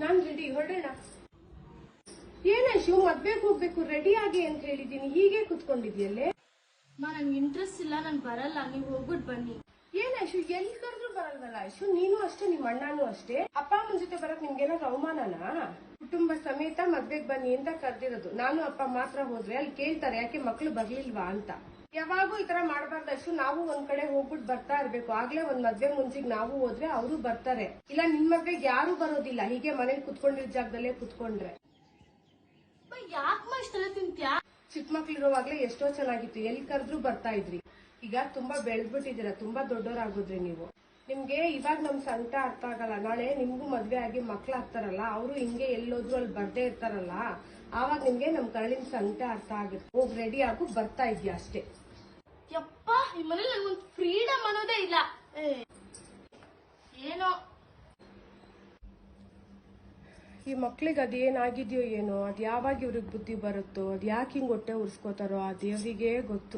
ನಾನ್ ready, ಹೊರಡೋಣ. ಏನಶು, ಮದ್ವೆಗ್ ಹೋಗ್ಬೇಕು, ready ಆಗಿ ಅಂತ ಹೇಳಿದೀನಿ, ಹೀಗೆ ಕುತ್ಕೊಂಡಿದ್ಯಲ್ಲೇ? ನನ್ಗೆ ಇಂಟ್ರೆಸ್ಟ್ ಇಲ್ಲ, ನಾನು ಬರಲ್ಲ, ನೀವು ಹೋಗ್ಬಿಟ್ಟು ಬನ್ನಿ. ಏನಶು, ಎಲ್ಲಿ ಕರೆದ್ರು ಬರಲ್ವಲ್ಲ ಅಶು? ನೀನು ಅಷ್ಟೇ, ನಿಮ್ ಅಣ್ಣನೂ ಅಷ್ಟೇ. ಅಪ್ಪ ಅಮ್ಮನ ಜೊತೆ ಬರಕ್ ನಿಮ್ಗೇನಾದ್ರು ಅವಮಾನನಾ? ಕುಟುಂಬ ಸಮೇತ ಮದ್ವೆಗ್ ಬನ್ನಿ ಅಂತ ಕರ್ದಿರೋದು. ನಾನು ಅಪ್ಪ ಮಾತ್ರ ಹೋದ್ರೆ ಅಲ್ಲಿ ಕೇಳ್ತಾರೆ ಯಾಕೆ ಮಕ್ಳು ಬರ್ಲಿಲ್ವಾ ಅಂತ. ಯಾವಾಗೂ ಈ ತರ ಮಾಡಬಾರ್ದು ಅಶು. ನಾವು ಒಂದ್ ಕಡೆ ಹೋಗ್ಬಿಟ್ಟು ಬರ್ತಾ ಇರ್ಬೇಕು. ಆಗ್ಲೇ ಒಂದ್ ಮದ್ವೆ ಮುಂಚಿಗೆ ನಾವು ಹೋದ್ರೆ ಅವರು ಬರ್ತಾರೆ. ಇಲ್ಲ ನಿಮ್ ಮದ್ವೆಗ್ ಯಾರು ಬರೋದಿಲ್ಲ. ಹೀಗೆ ಮನೇಲಿ ಕುತ್ಕೊಂಡಿರೋ ಜಾಗದಲ್ಲೇ ಕುತ್ಕೊಂಡ್ರೆ. ಯಾಕಮ್ಮ ಇಷ್ಟೆಲ್ಲ ತಿಂತ್ಯಾ? ಚಿಕ್ಕ ಮಕ್ಳಿರುವಾಗ್ಲೇ ಎಷ್ಟೋ ಚೆನ್ನಾಗಿತ್ತು, ಎಲ್ಲಿ ಕರೆದ್ರು ಬರ್ತಾ ಇದ್ರಿ. ಈಗ ತುಂಬಾ ಬೆಳೆದ್ಬಿಟ್ಟಿದ್ದೀರಾ, ತುಂಬಾ ದೊಡ್ಡವರಾಗೋದ್ರಿ ನೀವು. ನಿಮ್ಗೆ ಇವಾಗ ನಮ್ ಸಂಕಟ ಅರ್ಥ ಆಗಲ್ಲ. ನಾಳೆ ನಿಮ್ಗೂ ಮದ್ವೆ ಆಗಿ ಮಕ್ಳು ಆಗ್ತಾರಲ್ಲ, ಅವರು ಹಿಂಗೆ ಎಲ್ಲೋದ್ರು ಅಲ್ಲಿ ಬರ್ದೇ ಇರ್ತಾರಲ್ಲ, ಆವಾಗ ನಿಮ್ಗೆ ನಮ್ ಕರಳಿನ ಸಂಕಟ ಅರ್ಥ ಆಗುತ್ತೆ. ಹೋಗ್ ರೆಡಿ ಆಗು, ಬರ್ತಾ ಇದ್ಯಾ ಅಷ್ಟೇ. ಯಪ್ಪ, ಈ ಮನೇಲಿ ನನ್ಗೊಂದು ಫ್ರೀಡಮ್ ಅನ್ನೋದೇ ಇಲ್ಲ. ಏನೋ ಈ ಮಕ್ಳಿಗೆ ಅದೇನಾಗಿದ್ಯೋ ಏನೋ, ಅದ್ ಯಾವಾಗ ಇವ್ರಿಗೆ ಬುದ್ಧಿ ಬರುತ್ತೋ, ಅದ್ ಯಾಕೆ ಹಿಂಗ್ ಹೊಟ್ಟೆ ಉರ್ಸ್ಕೋತಾರೋ ಆ ದೇವ್ರಿಗೆ ಗೊತ್ತು.